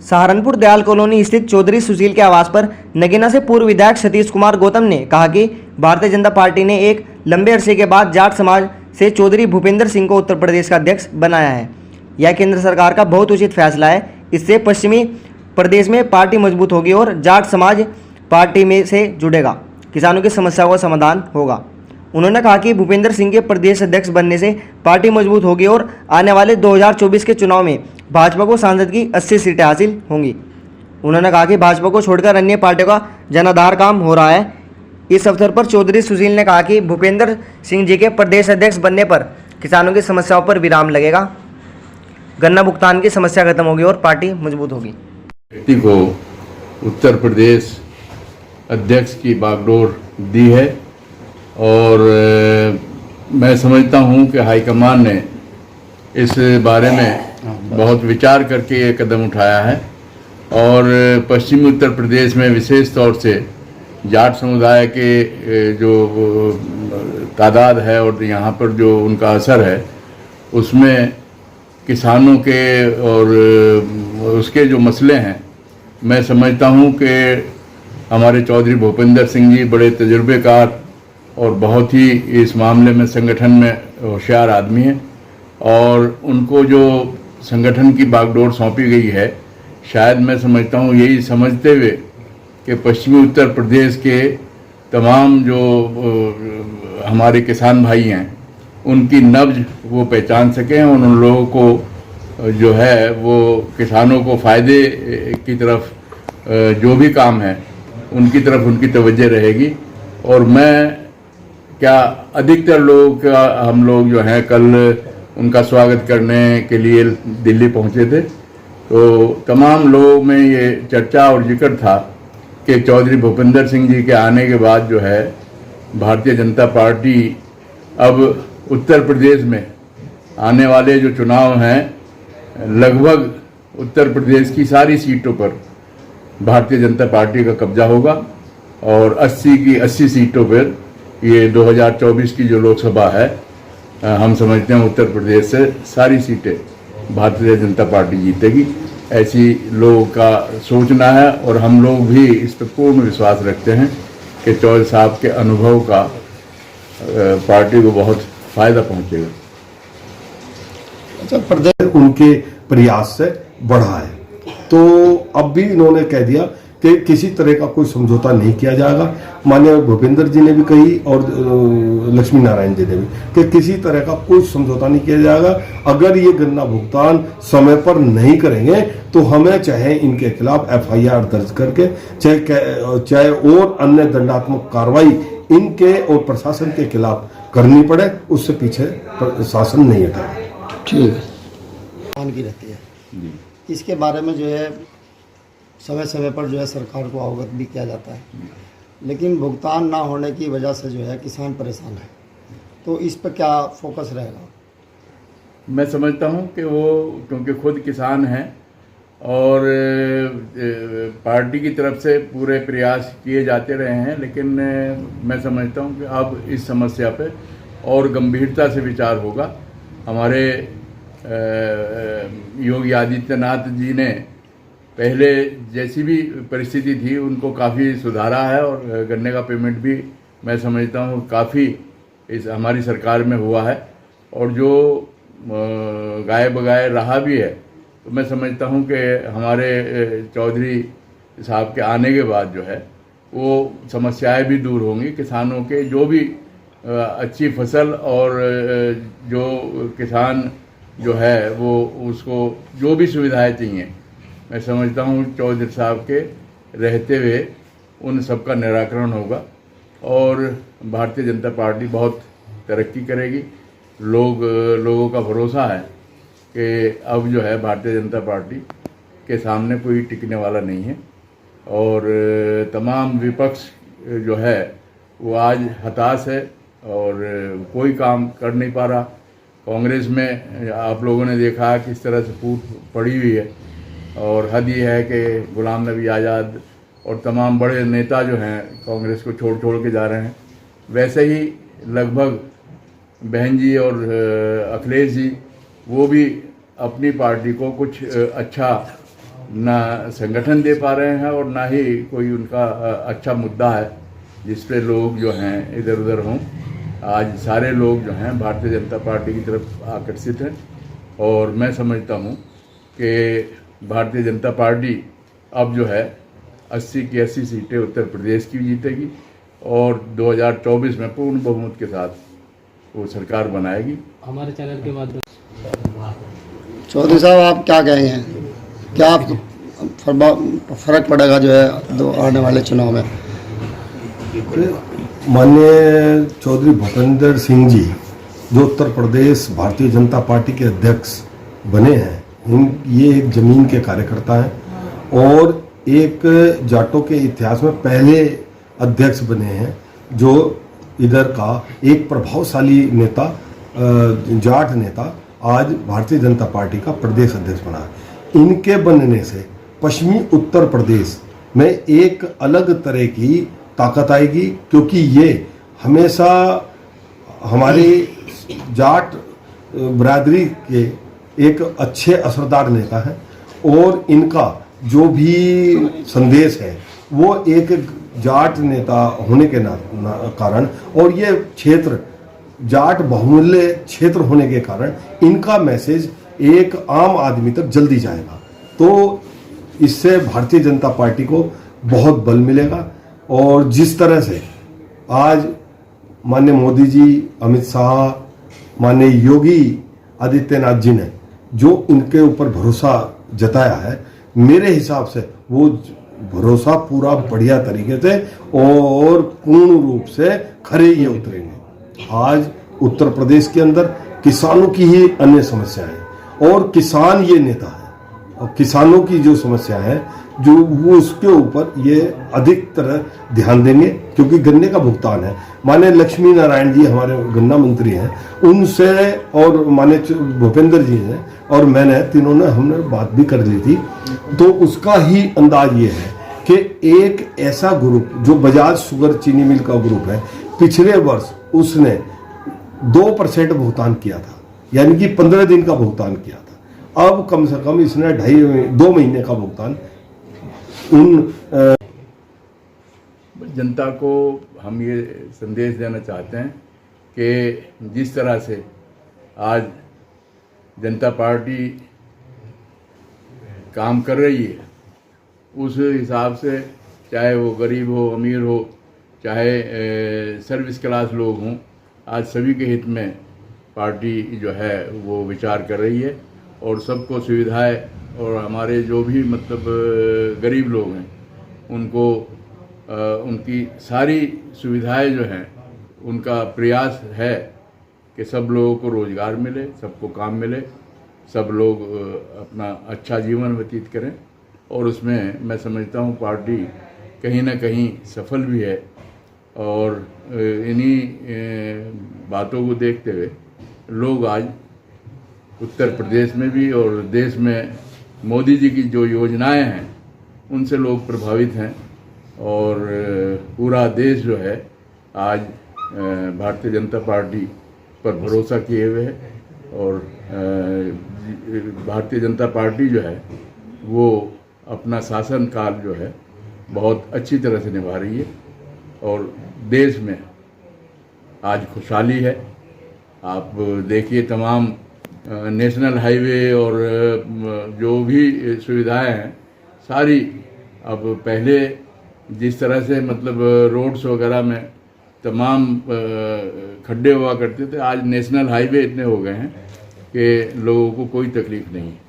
Saharanpur Dayal colony स्थित चौधरी सुशील के आवास पर नगीना से पूर्व विधायक सतीश कुमार गौतम ने कहा कि भारतीय जनता पार्टी ने एक लंबे अरसे के बाद जाट समाज से चौधरी भूपेंद्र सिंह को उत्तर प्रदेश का अध्यक्ष बनाया है। यह केंद्र सरकार का बहुत उचित फैसला है। इससे पश्चिमी प्रदेश में पार्टी मजबूत होगी और जाट समाज पार्टी में से जुड़ेगा, किसानों की समस्याओं का समाधान होगा। उन्होंने कहा कि भूपेंद्र सिंह के प्रदेश अध्यक्ष बनने से पार्टी मजबूत होगी और आने वाले 2024 के चुनाव में भाजपा को सांसद की 80 सीटें हासिल होंगी। उन्होंने कहा कि भाजपा को छोड़कर अन्य पार्टियों का जनाधार काम हो रहा है। इस अवसर पर चौधरी सुशील ने कहा कि भूपेंद्र सिंह जी के प्रदेश अध्यक्ष बनने पर किसानों की समस्याओं पर विराम लगेगा, गन्ना भुगतान की समस्या खत्म होगी और पार्टी मजबूत होगी। व्यक्ति को उत्तर प्रदेश अध्यक्ष की बागडोर दी है और मैं समझता हूं कि हाईकमान ने इस बारे में बहुत विचार करके ये कदम उठाया है और पश्चिमी उत्तर प्रदेश में विशेष तौर से जाट समुदाय के जो तादाद है और यहाँ पर जो उनका असर है उसमें किसानों के और उसके जो मसले हैं, मैं समझता हूँ कि हमारे चौधरी भूपेंद्र सिंह जी बड़े तजुर्बेकार और बहुत ही इस मामले में संगठन में होशियार आदमी हैं और उनको जो संगठन की बागडोर सौंपी गई है, शायद मैं समझता हूँ यही समझते हुए कि पश्चिमी उत्तर प्रदेश के तमाम जो हमारे किसान भाई हैं उनकी नब्ज वो पहचान सकें और उन लोगों को जो है वो किसानों को फ़ायदे की तरफ जो भी काम है उनकी तरफ उनकी तवज्जो रहेगी। और मैं क्या अधिकतर लोग का हम लोग जो हैं कल उनका स्वागत करने के लिए दिल्ली पहुंचे थे, तो तमाम लोगों में ये चर्चा और जिक्र था कि चौधरी भूपेंद्र सिंह जी के आने के बाद जो है भारतीय जनता पार्टी अब उत्तर प्रदेश में आने वाले जो चुनाव हैं लगभग उत्तर प्रदेश की सारी सीटों पर भारतीय जनता पार्टी का कब्जा होगा और 80 की 80 सीटों पर ये 2024 की जो लोकसभा है हम समझते हैं उत्तर प्रदेश से सारी सीटें भारतीय जनता पार्टी जीतेगी। ऐसी लोगों का सोचना है और हम लोग भी इस पर पूर्ण विश्वास रखते हैं कि चौधरी साहब के अनुभव का पार्टी को बहुत फायदा पहुंचेगा। अच्छा, प्रदेश उनके प्रयास से बढ़ा है, तो अब भी इन्होंने कह दिया कि किसी तरह का कोई समझौता नहीं किया जाएगा। माननीय भूपेंद्र जी ने भी कही और लक्ष्मी नारायण जी ने भी कि किसी तरह का कोई समझौता नहीं किया जाएगा। अगर ये गन्ना भुगतान समय पर नहीं करेंगे तो हमें चाहे इनके खिलाफ FIR दर्ज करके चाहे और अन्य दंडात्मक कार्रवाई इनके और प्रशासन के खिलाफ करनी पड़े, उससे पीछे शासन नहीं हटेगा। ठीक है, की रहती है। इसके बारे में जो है समय समय पर जो है सरकार को अवगत भी किया जाता है, लेकिन भुगतान ना होने की वजह से जो है किसान परेशान है, तो इस पर क्या फोकस रहेगा? मैं समझता हूं कि वो क्योंकि खुद किसान हैं और पार्टी की तरफ से पूरे प्रयास किए जाते रहे हैं, लेकिन मैं समझता हूं कि अब इस समस्या पे और गंभीरता से विचार होगा। हमारे योगी आदित्यनाथ जी ने पहले जैसी भी परिस्थिति थी उनको काफ़ी सुधारा है और गन्ने का पेमेंट भी मैं समझता हूँ काफ़ी इस हमारी सरकार में हुआ है और जो गाय बगाए रहा भी है, तो मैं समझता हूँ कि हमारे चौधरी साहब के आने के बाद जो है वो समस्याएं भी दूर होंगी। किसानों के जो भी अच्छी फसल और जो किसान जो है वो उसको जो भी सुविधाएं चाहिए, मैं समझता हूँ चौधरी साहब के रहते हुए उन सब का निराकरण होगा और भारतीय जनता पार्टी बहुत तरक्की करेगी। लोगों का भरोसा है कि अब जो है भारतीय जनता पार्टी के सामने कोई टिकने वाला नहीं है और तमाम विपक्ष जो है वो आज हताश है और कोई काम कर नहीं पा रहा। कांग्रेस में आप लोगों ने देखा किस तरह से फूट पड़ी हुई है और हद ये है कि गुलाम नबी आज़ाद और तमाम बड़े नेता जो हैं कांग्रेस को छोड़ के जा रहे हैं। वैसे ही लगभग बहन जी और अखिलेश जी वो भी अपनी पार्टी को कुछ अच्छा ना संगठन दे पा रहे हैं और ना ही कोई उनका अच्छा मुद्दा है जिस पे लोग जो हैं इधर उधर हों। आज सारे लोग जो हैं भारतीय जनता पार्टी की तरफ आकर्षित हैं और मैं समझता हूँ कि भारतीय जनता पार्टी अब जो है 80 की 80 सीटें उत्तर प्रदेश की जीतेगी और 2024 में पूर्ण बहुमत के साथ वो सरकार बनाएगी। हमारे चैनल के माध्यम चौधरी साहब आप क्या कहेंगे, क्या फर्क पड़ेगा जो है दो आने वाले चुनाव में? माननीय चौधरी भूपेंद्र सिंह जी जो उत्तर प्रदेश भारतीय जनता पार्टी के अध्यक्ष बने हैं, ये एक जमीन के कार्यकर्ता हैं और एक जाटों के इतिहास में पहले अध्यक्ष बने हैं जो इधर का एक प्रभावशाली नेता, जाट नेता आज भारतीय जनता पार्टी का प्रदेश अध्यक्ष बना है। इनके बनने से पश्चिमी उत्तर प्रदेश में एक अलग तरह की ताकत आएगी, क्योंकि ये हमेशा हमारी जाट बरादरी के एक अच्छे असरदार नेता हैं और इनका जो भी संदेश है वो एक जाट नेता होने के कारण और ये क्षेत्र जाट बहुमूल्य क्षेत्र होने के कारण इनका मैसेज एक आम आदमी तक जल्दी जाएगा। तो इससे भारतीय जनता पार्टी को बहुत बल मिलेगा और जिस तरह से आज माननीय मोदी जी, अमित शाह, माननीय योगी आदित्यनाथ जी ने जो इनके ऊपर भरोसा जताया है, मेरे हिसाब से वो भरोसा पूरा बढ़िया तरीके से और पूर्ण रूप से खरे ये उतरेंगे। आज उत्तर प्रदेश के अंदर किसानों की ही अन्य समस्या है और किसान ये नेता है और किसानों की जो समस्या है जो वो उसके ऊपर ये अधिक तरह ध्यान देंगे, क्योंकि गन्ने का भुगतान है। माने लक्ष्मी नारायण जी हमारे गन्ना मंत्री हैं, उनसे और माने भूपेंद्र जी ने और मैंने तीनों ने हमने बात भी कर ली थी, तो उसका ही अंदाज ये है कि एक ऐसा ग्रुप जो बजाज शुगर चीनी मिल का ग्रुप है, पिछले वर्ष उसने 2% भुगतान किया था, यानी कि 15 दिन का भुगतान किया था। अब कम से कम इसने 2 महीने का भुगतान जनता को हम ये संदेश देना चाहते हैं कि जिस तरह से आज जनता पार्टी काम कर रही है उस हिसाब से, चाहे वो गरीब हो, अमीर हो, चाहे सर्विस क्लास लोग हों, आज सभी के हित में पार्टी जो है वो विचार कर रही है और सबको सुविधाएं और हमारे जो भी मतलब गरीब लोग हैं उनको उनकी सारी सुविधाएं जो हैं उनका प्रयास है कि सब लोगों को रोज़गार मिले, सबको काम मिले, सब लोग अपना अच्छा जीवन व्यतीत करें और उसमें मैं समझता हूँ पार्टी कहीं ना कहीं सफल भी है। और इन्हीं बातों को देखते हुए लोग आज उत्तर प्रदेश में भी और देश में मोदी जी की जो योजनाएं हैं उनसे लोग प्रभावित हैं और पूरा देश जो है आज भारतीय जनता पार्टी पर भरोसा किए हुए है और भारतीय जनता पार्टी जो है वो अपना शासन काल जो है बहुत अच्छी तरह से निभा रही है और देश में आज खुशहाली है। आप देखिए तमाम नेशनल हाईवे और जो भी सुविधाएं हैं सारी, अब पहले जिस तरह से मतलब रोड्स वगैरह में तमाम खड्डे हुआ करते थे, आज नेशनल हाईवे इतने हो गए हैं कि लोगों को कोई तकलीफ नहीं है।